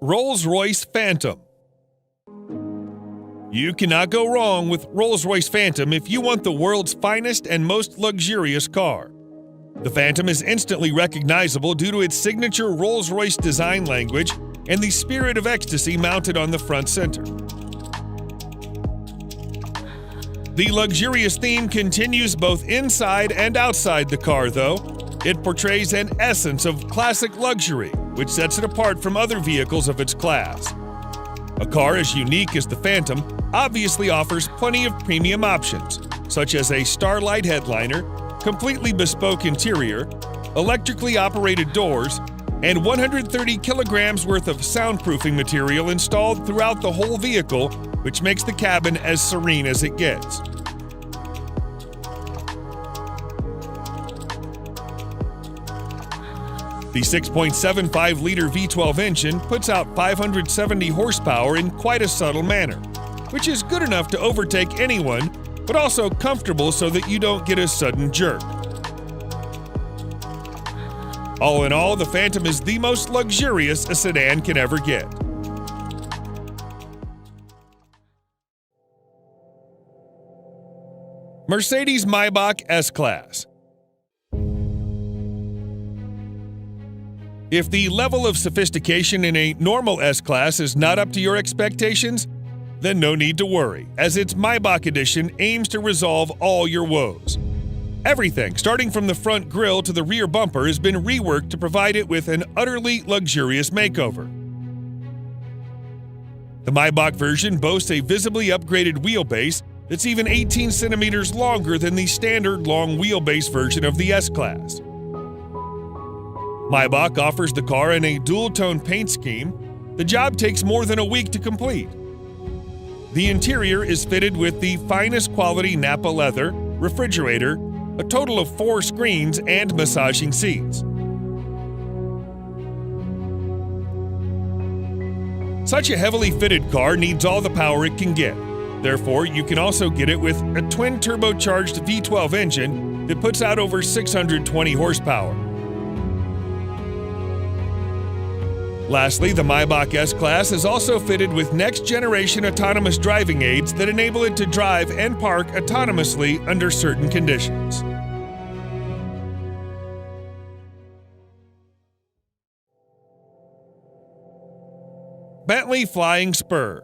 Rolls-Royce Phantom. You cannot go wrong with Rolls-Royce Phantom if you want the world's finest and most luxurious car. The Phantom is instantly recognizable due to its signature Rolls-Royce design language and the spirit of ecstasy mounted on the front center. The luxurious theme continues both inside and outside the car, though. It portrays an essence of classic luxury, which sets it apart from other vehicles of its class. A car as unique as the Phantom obviously offers plenty of premium options, such as a Starlight headliner, completely bespoke interior, electrically operated doors, and 130 kilograms worth of soundproofing material installed throughout the whole vehicle, which makes the cabin as serene as it gets. The 6.75-liter V12 engine puts out 570 horsepower in quite a subtle manner, which is good enough to overtake anyone, but also comfortable so that you don't get a sudden jerk. All in all, the Phantom is the most luxurious a sedan can ever get. Mercedes-Maybach S-Class. If the level of sophistication in a normal S-Class is not up to your expectations, then no need to worry, as its Maybach edition aims to resolve all your woes. Everything, starting from the front grille to the rear bumper, has been reworked to provide it with an utterly luxurious makeover. The Maybach version boasts a visibly upgraded wheelbase that's even 18 centimeters longer than the standard long wheelbase version of the S-Class. Maybach offers the car in a dual-tone paint scheme. The job takes more than a week to complete. The interior is fitted with the finest quality Nappa leather, refrigerator, a total of 4 screens, and massaging seats. Such a heavily fitted car needs all the power it can get. Therefore, you can also get it with a twin-turbocharged V12 engine that puts out over 620 horsepower. Lastly, the Maybach S-Class is also fitted with next-generation autonomous driving aids that enable it to drive and park autonomously under certain conditions. Bentley Flying Spur.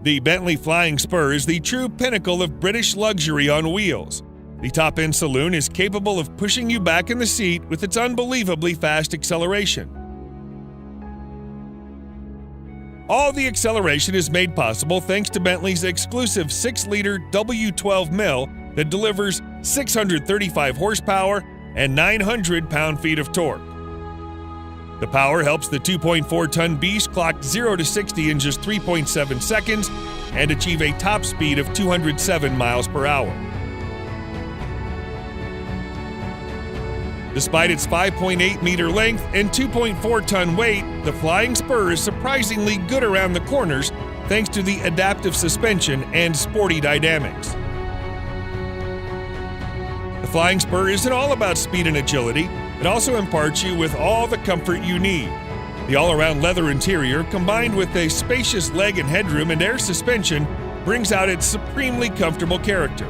The Bentley Flying Spur is the true pinnacle of British luxury on wheels. The top-end saloon is capable of pushing you back in the seat with its unbelievably fast acceleration. All the acceleration is made possible thanks to Bentley's exclusive 6-liter W12 mill that delivers 635 horsepower and 900 pound-feet of torque. The power helps the 2.4-ton beast clock 0 to 60 in just 3.7 seconds and achieve a top speed of 207 miles per hour. Despite its 5.8-meter length and 2.4-ton weight, the Flying Spur is surprisingly good around the corners thanks to the adaptive suspension and sporty dynamics. The Flying Spur isn't all about speed and agility. It also imparts you with all the comfort you need. The all-around leather interior, combined with a spacious leg and headroom and air suspension, brings out its supremely comfortable character.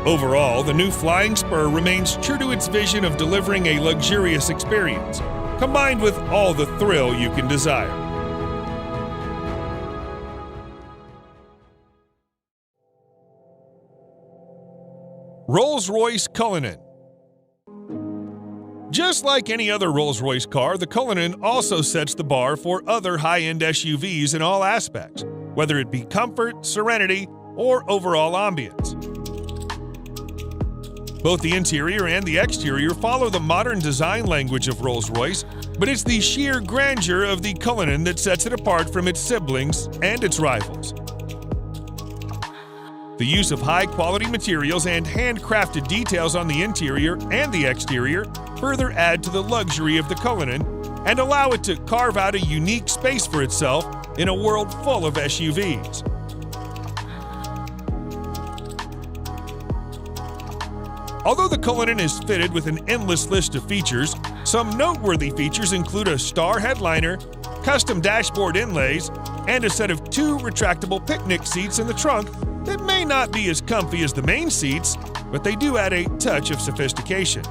Overall, the new Flying Spur remains true to its vision of delivering a luxurious experience, combined with all the thrill you can desire. Rolls-Royce Cullinan. Just like any other Rolls-Royce car, the Cullinan also sets the bar for other high-end SUVs in all aspects, whether it be comfort, serenity, or overall ambience. Both the interior and the exterior follow the modern design language of Rolls-Royce, but it's the sheer grandeur of the Cullinan that sets it apart from its siblings and its rivals. The use of high-quality materials and handcrafted details on the interior and the exterior further add to the luxury of the Cullinan and allow it to carve out a unique space for itself in a world full of SUVs. Although the Cullinan is fitted with an endless list of features, some noteworthy features include a star headliner, custom dashboard inlays, and a set of 2 retractable picnic seats in the trunk that may not be as comfy as the main seats, but they do add a touch of sophistication.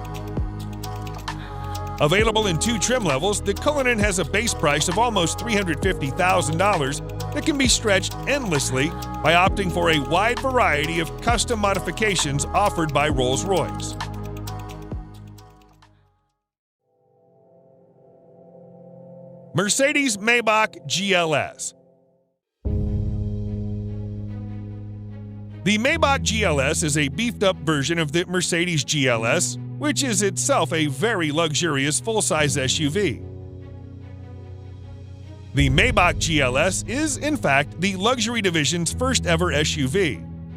Available in 2 trim levels, the Cullinan has a base price of almost $350,000 that can be stretched endlessly by opting for a wide variety of custom modifications offered by Rolls-Royce. Mercedes-Maybach GLS. The Maybach GLS is a beefed-up version of the Mercedes GLS, which is itself a very luxurious full-size SUV. The Maybach GLS is, in fact, the luxury division's first-ever SUV,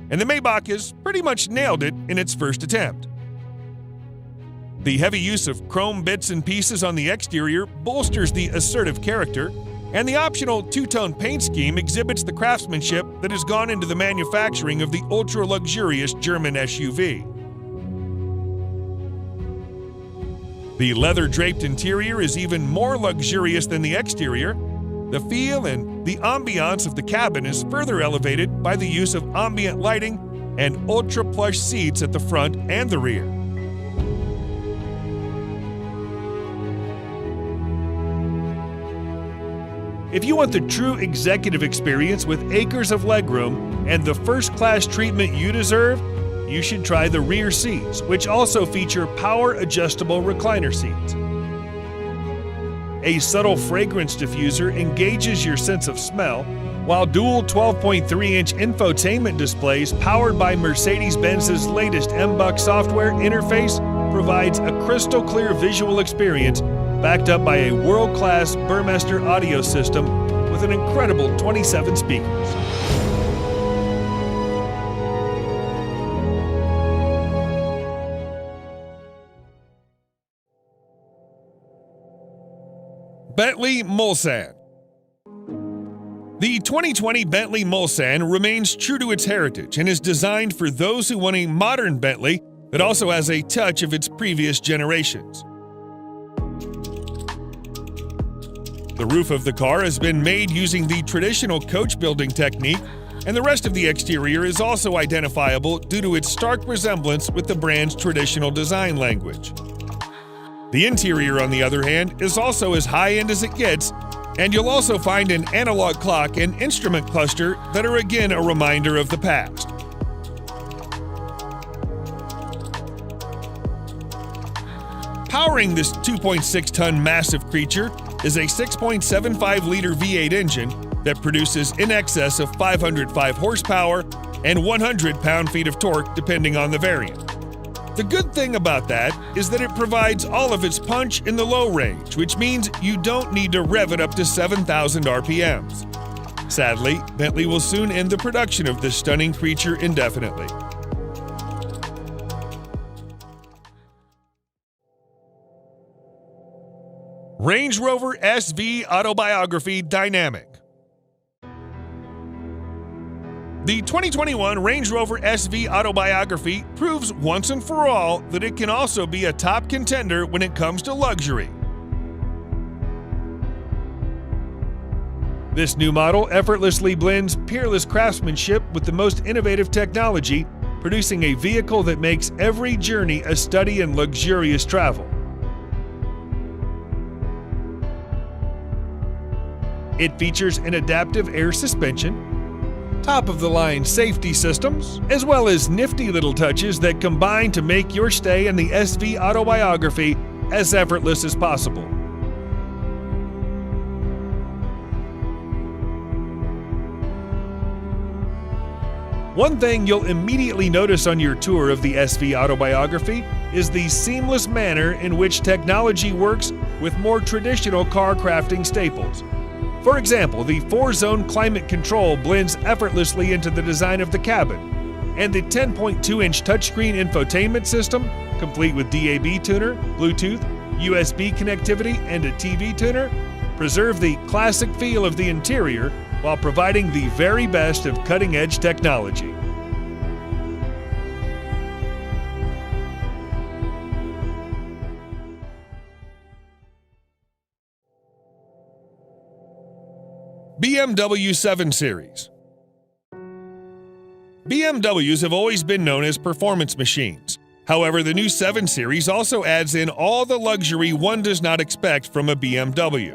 and the Maybach has pretty much nailed it in its first attempt. The heavy use of chrome bits and pieces on the exterior bolsters the assertive character, and the optional 2-tone paint scheme exhibits the craftsmanship that has gone into the manufacturing of the ultra-luxurious German SUV. The leather-draped interior is even more luxurious than the exterior. The feel and the ambiance of the cabin is further elevated by the use of ambient lighting and ultra-plush seats at the front and the rear. If you want the true executive experience with acres of legroom and the first-class treatment you deserve, you should try the rear seats, which also feature power-adjustable recliner seats. A subtle fragrance diffuser engages your sense of smell, while dual 12.3-inch infotainment displays powered by Mercedes-Benz's latest MBUX software interface provides a crystal-clear visual experience backed up by a world-class Burmester audio system with an incredible 27 speakers. Bentley Mulsanne. The 2020 Bentley Mulsanne remains true to its heritage and is designed for those who want a modern Bentley that also has a touch of its previous generations. The roof of the car has been made using the traditional coach building technique, and the rest of the exterior is also identifiable due to its stark resemblance with the brand's traditional design language. The interior, on the other hand, is also as high-end as it gets, and you'll also find an analog clock and instrument cluster that are again a reminder of the past. Powering this 2.6-ton massive creature is a 6.75-liter V8 engine that produces in excess of 505 horsepower and 100 pound-feet of torque depending on the variant. The good thing about that is that it provides all of its punch in the low range, which means you don't need to rev it up to 7,000 RPMs. Sadly, Bentley will soon end the production of this stunning creature indefinitely. Range Rover SV Autobiography Dynamic. The 2021 Range Rover SV Autobiography proves once and for all that it can also be a top contender when it comes to luxury. This new model effortlessly blends peerless craftsmanship with the most innovative technology, producing a vehicle that makes every journey a study in luxurious travel. It features an adaptive air suspension, top-of-the-line safety systems, as well as nifty little touches that combine to make your stay in the SV Autobiography as effortless as possible. One thing you'll immediately notice on your tour of the SV Autobiography is the seamless manner in which technology works with more traditional car crafting staples. For example, the 4-zone climate control blends effortlessly into the design of the cabin, and the 10.2-inch touchscreen infotainment system, complete with DAB tuner, Bluetooth, USB connectivity, and a TV tuner, preserve the classic feel of the interior while providing the very best of cutting-edge technology. BMW 7 Series. BMWs have always been known as performance machines. However, the new 7 Series also adds in all the luxury one does not expect from a BMW.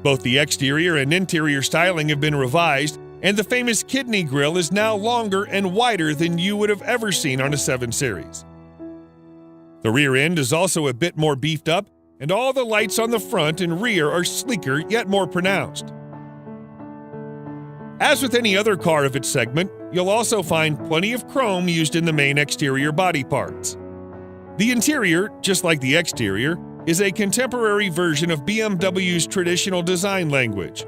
Both the exterior and interior styling have been revised, and the famous kidney grille is now longer and wider than you would have ever seen on a 7 Series. The rear end is also a bit more beefed up, and all the lights on the front and rear are sleeker yet more pronounced. As with any other car of its segment, you'll also find plenty of chrome used in the main exterior body parts. The interior, just like the exterior, is a contemporary version of BMW's traditional design language.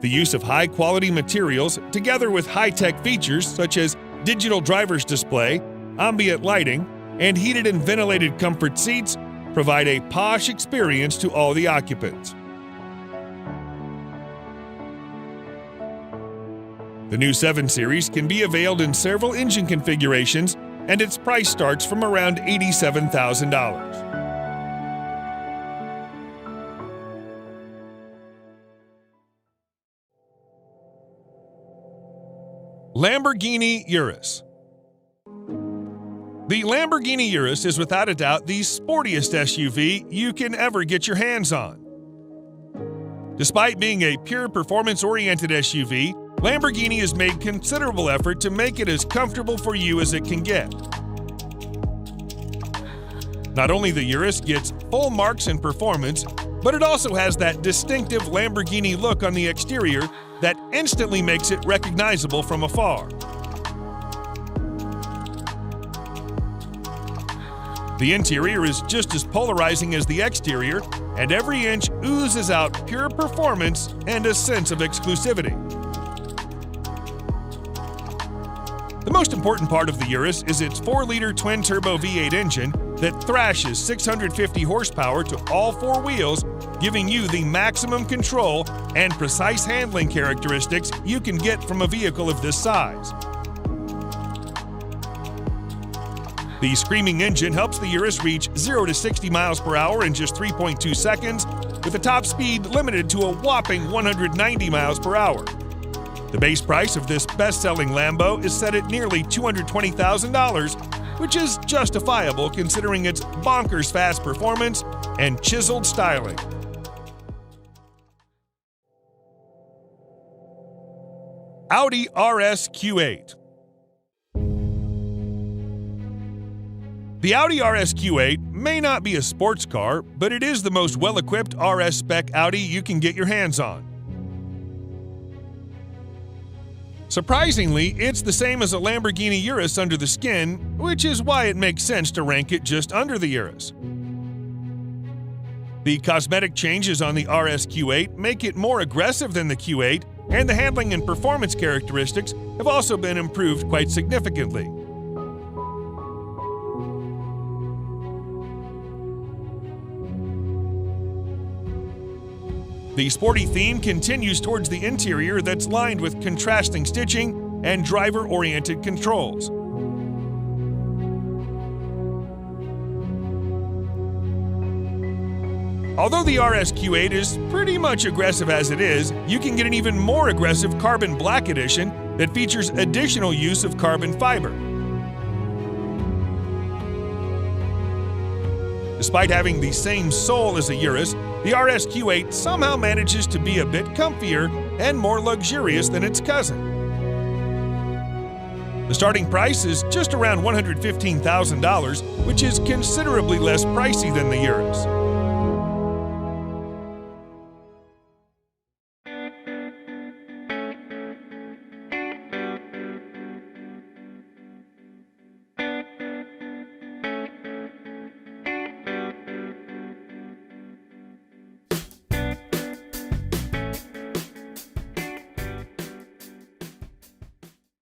The use of high-quality materials, together with high-tech features such as digital driver's display, ambient lighting, and heated and ventilated comfort seats, provide a posh experience to all the occupants. The new 7 Series can be availed in several engine configurations, and its price starts from around $87,000. Lamborghini Urus. The Lamborghini Urus is without a doubt the sportiest SUV you can ever get your hands on. Despite being a pure performance-oriented SUV, Lamborghini has made considerable effort to make it as comfortable for you as it can get. Not only the Urus gets full marks in performance, but it also has that distinctive Lamborghini look on the exterior that instantly makes it recognizable from afar. The interior is just as polarizing as the exterior, and every inch oozes out pure performance and a sense of exclusivity. The most important part of the Urus is its 4-liter twin-turbo V8 engine that thrashes 650 horsepower to all 4 wheels, giving you the maximum control and precise handling characteristics you can get from a vehicle of this size. The screaming engine helps the Urus reach 0 to 60 miles per hour in just 3.2 seconds, with a top speed limited to a whopping 190 miles per hour. The base price of this best-selling Lambo is set at nearly $220,000, which is justifiable considering its bonkers fast performance and chiseled styling. Audi RS Q8. The Audi RS Q8 may not be a sports car, but it is the most well-equipped RS spec Audi you can get your hands on. Surprisingly, it's the same as a Lamborghini Urus under the skin, which is why it makes sense to rank it just under the Urus. The cosmetic changes on the RS Q8 make it more aggressive than the Q8, and the handling and performance characteristics have also been improved quite significantly. The sporty theme continues towards the interior that's lined with contrasting stitching and driver-oriented controls. Although the RS Q8 is pretty much aggressive as it is, you can get an even more aggressive Carbon Black Edition that features additional use of carbon fiber. Despite having the same soul as a Urus, the RS Q8 somehow manages to be a bit comfier and more luxurious than its cousin. The starting price is just around $115,000, which is considerably less pricey than the Urus.